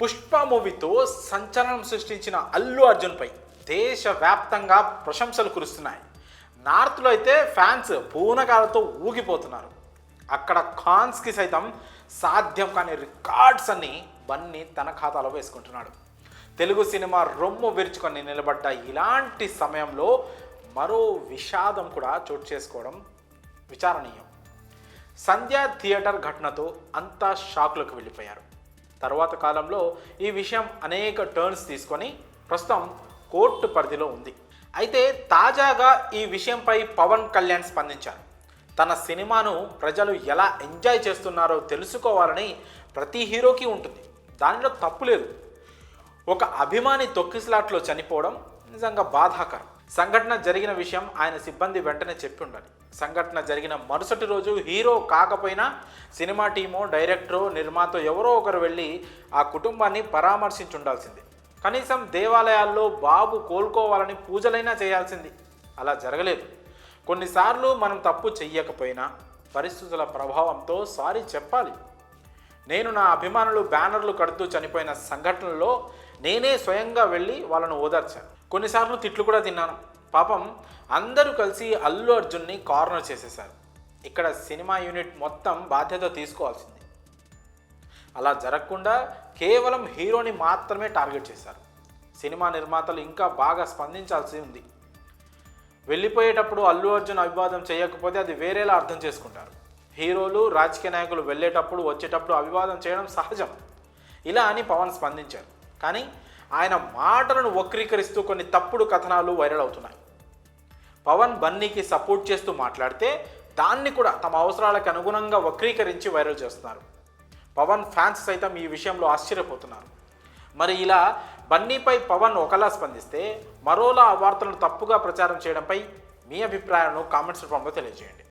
పుష్ప మూవీతో సంచలనం సృష్టించిన అల్లు అర్జున్పై దేశవ్యాప్తంగా ప్రశంసలు కురుస్తున్నాయి. నార్త్లో అయితే ఫ్యాన్స్ పూనకాలతో ఊగిపోతున్నారు. అక్కడ ఖాన్స్కి సైతం సాధ్యం కాని రికార్డ్స్ అన్ని బన్నీ తన ఖాతాలో వేసుకుంటున్నాడు. తెలుగు సినిమా రొమ్ము విరుచుకొని నిలబడ్డ ఇలాంటి సమయంలో మరో విషాదం కూడా చోటు చేసుకోవడం విచారణీయం. సంధ్య థియేటర్ ఘటనతో అంతా షాక్లోకి వెళ్ళిపోయారు. తరువాత కాలంలో ఈ విషయం అనేక టర్న్స్ తీసుకొని ప్రస్తుతం కోర్టు పరిధిలో ఉంది. అయితే తాజాగా ఈ విషయంపై పవన్ కళ్యాణ్ స్పందించారు. తన సినిమాను ప్రజలు ఎలా ఎంజాయ్ చేస్తున్నారో తెలుసుకోవాలని ప్రతి హీరోకి ఉంటుంది, దానిలో తప్పు లేదు. ఒక అభిమాని తొక్కిసలాట్లో చనిపోవడం నిజంగా బాధాకరం. సంఘటన జరిగిన విషయం ఆయన సిబ్బంది వెంటనే చెప్పి ఉండాలి. సంఘటన జరిగిన మరుసటి రోజు హీరో కాకపోయినా సినిమా టీమో డైరెక్టరో నిర్మాత ఎవరో ఒకరు వెళ్ళి ఆ కుటుంబాన్ని పరామర్శించి ఉండాల్సింది. కనీసం దేవాలయాల్లో బాబు కోలుకోవాలని పూజలైనా చేయాల్సింది. అలా జరగలేదు. కొన్నిసార్లు మనం తప్పు చెయ్యకపోయినా పరిస్థితుల ప్రభావంతో సారీ చెప్పాలి. నేను నా అభిమానులు బ్యానర్లు కడుతూ చనిపోయిన సంఘటనలో నేనే స్వయంగా వెళ్ళి వాళ్ళను ఓదార్చాను. కొన్నిసార్లు తిట్లు కూడా తిన్నాను. పాపం అందరూ కలిసి అల్లు అర్జున్ని కార్నర్ చేసేశారు. ఇక్కడ సినిమా యూనిట్ మొత్తం బాధ్యత తీసుకోవాల్సింది. అలా జరగకుండా కేవలం హీరోని మాత్రమే టార్గెట్ చేశారు. సినిమా నిర్మాతలు ఇంకా బాగా స్పందించాల్సి ఉంది. వెళ్ళిపోయేటప్పుడు అల్లు అర్జున్ అభివాదం చేయకపోతే అది వేరేలా అర్థం చేసుకుంటారు. హీరోలు రాజకీయ నాయకులు వెళ్ళేటప్పుడు వచ్చేటప్పుడు అభివాదం చేయడం సహజం. ఇలా అని పవన్ స్పందించారు. కానీ ఆయన మాటలను వక్రీకరిస్తూ కొన్ని తప్పుడు కథనాలు వైరల్ అవుతున్నాయి. పవన్ బన్నీకి సపోర్ట్ చేస్తూ మాట్లాడితే దాన్ని కూడా తమ అవసరాలకు అనుగుణంగా వక్రీకరించి వైరల్ చేస్తున్నారు. పవన్ ఫ్యాన్స్ సైతం ఈ విషయంలో ఆశ్చర్యపోతున్నారు. మరి ఇలా బన్నీపై పవన్ ఒకలా స్పందిస్తే మరోలా ఆ వార్తలను తప్పుగా ప్రచారం చేయడంపై మీ అభిప్రాయాలను కామెంట్స్ రూపంలో తెలియజేయండి.